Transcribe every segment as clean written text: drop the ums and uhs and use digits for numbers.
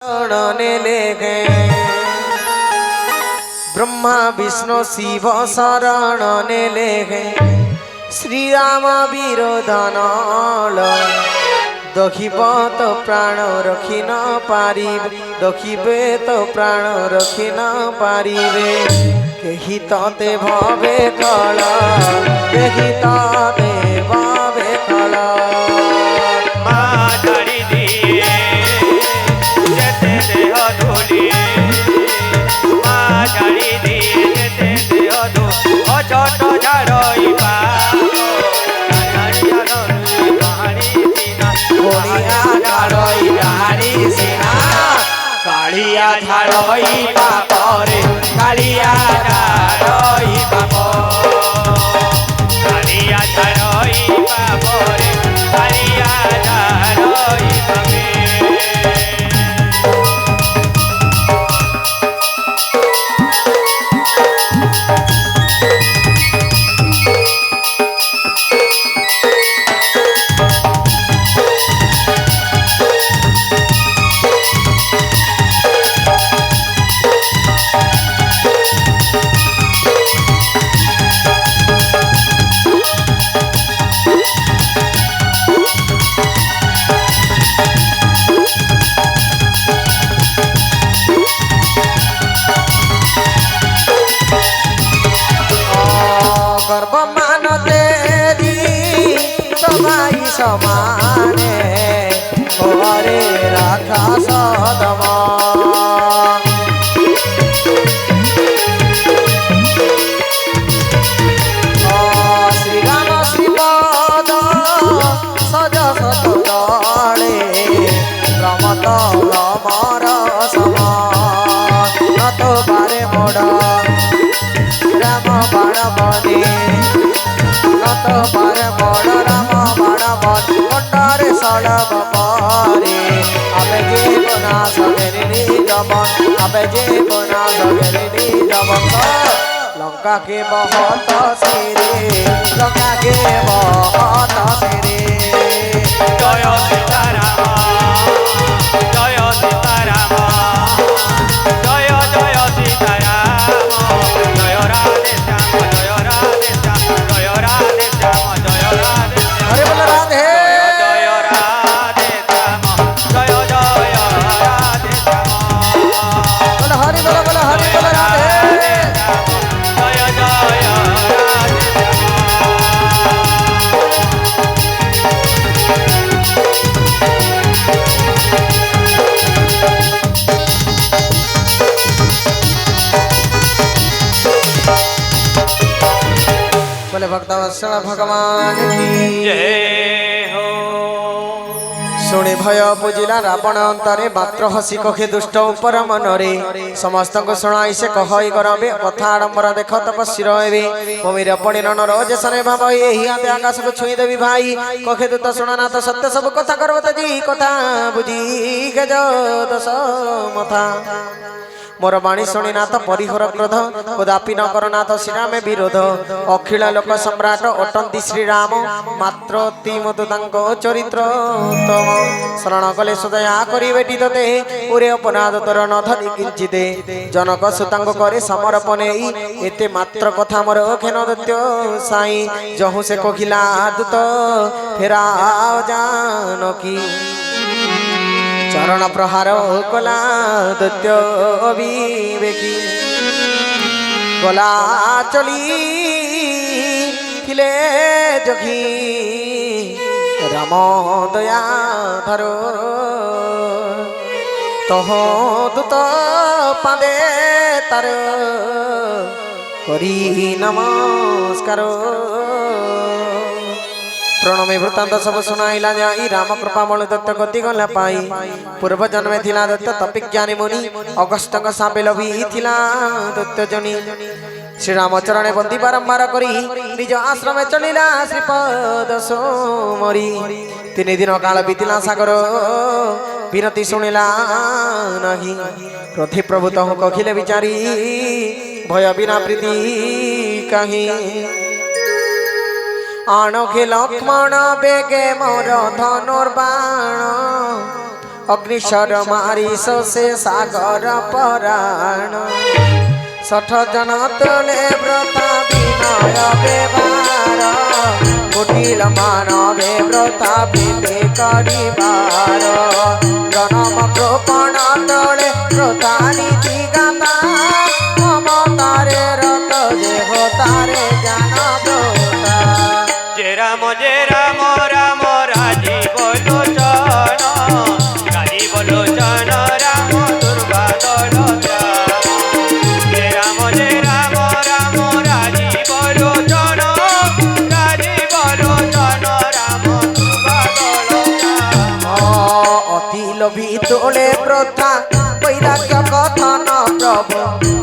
शरणने लेगे ब्रह्मा विष्णु शिव शरणने लेगे श्री राम विरोधन दखिब तो प्राण रखी न पारिबे दखिबे तो प्राण रखी न पारिबे केहि तते भवे कल केहि तते भवे कल कालिया झाड़ई पापरे कालिया झाड़ई पाप कालिया झाड़ई पापरे कालिया झाड़ई पापे समाने हरे राखा सदमा श्री राम श्रीपद सज सज दले रमतल मर समान तो बारे मोड़ राम बाण बने नत बारे मोड़ राम कंडरे सड़क पारे आबे जीवना सगेरी जबन आबे जीवना सगेरी जबन लंका के बहुत सिरे लंका के बहुत सिरे जय सीताराम जय सीताराम जय जय सीताराम जय राधे श्याम जय राधे श्याम जय राधे श्याम जय राधे हरे बोल राधे बोले भक्तवत्सल भगवान की जय हो शुणी भय पूजिला रावण अंतरे मात्र हसी कखे दुष्ट उपर मनरे समस्त को शुणाई से कहई गरबे कथा आडंबर देख तपस्वी रहे भूमिर पणिन रजसने भाव यही हाथे आकाश को छुई देवी भाई कखे दूत शुणना तो सत्य सब कथा करवत जी कथा बुझी गज दस मथा मोर बाणी शुणी नाथ परिहर क्रोध कदापि न करनाथ श्रीराम विरोध अखिल लोक सम्राट अटंती श्रीराम मात्र अति मधु तांको चरित्र तम शरण कले सदया करी बेटी तते उरे अपराध तोर न धरी किंचिते जनक सुतांग करे समर्पणे एते मात्र कथा मोर खेन दत्य साई जहु से कोखिला दूत फेराओ जानकी चरण प्रहार कला दैत्य अविवेकी गला चली थिले जखी राम दया धर तह दूत पादे तार करी नमस्कार प्रणमे वृत्तांत सब सुनाइला जाई राम कृपा बल दत्त गति गला पाई पूर्व जन्मे थिला दत्त तपिज्ञानी मुनि अगस्त सापे लभी थिला दत्त जनी श्री राम चरणे बंदी बारंबार करी निज आश्रमे चलिला श्रीपद सोमरी 3 दिन काल बीतिला सागर विनती सुनिला नहीं रथि प्रभु तहु कखिले विचारी भय बिना प्रीति कहीं आणखे लक्ष्मण बेगे मोर धनुर्बाण অগ্নিশ্বর মারিস সে সাগর পরাণ 60 জন তোলে ব্রতা বিনয় ব্যবহার কুটিল মানবে ব্রতা প্রীতি করিবার জনম কৃপণ তোলে ব্রতা নীতি গাতা মমতারে রত দেহ তারে জ্ঞান ব্রতা যে রাম রাম রাজি বলো চন রাজি বলো চন রাম দুর্গা দল যে রাম রাম রাজি বলো চন রাজি বলো চন রাম দুর্গা দল অতি লোভী তোলে প্রথা বৈরাগ্য কথন প্রভু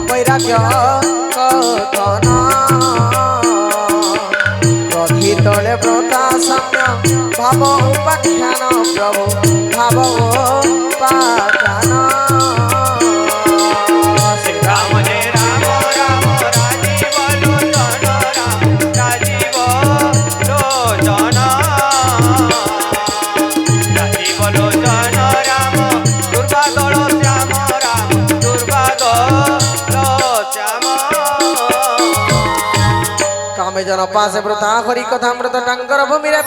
বৈরাগ্য কথন ক্রোধী তোলে প্রথা সম্য ভাব উপাখ্যান প্রভু ভাব উপাখ্যান রাম রাম রাজি বলো চন রাম রাজি বলো চন রাজি বলো চন রাম দুর্গা দল শ্যাম রাম দুর্গা দল শ্যাম কামে জন পাশে ব্রতা হরি কথা মৃত টাঙ্গর ভূমিরা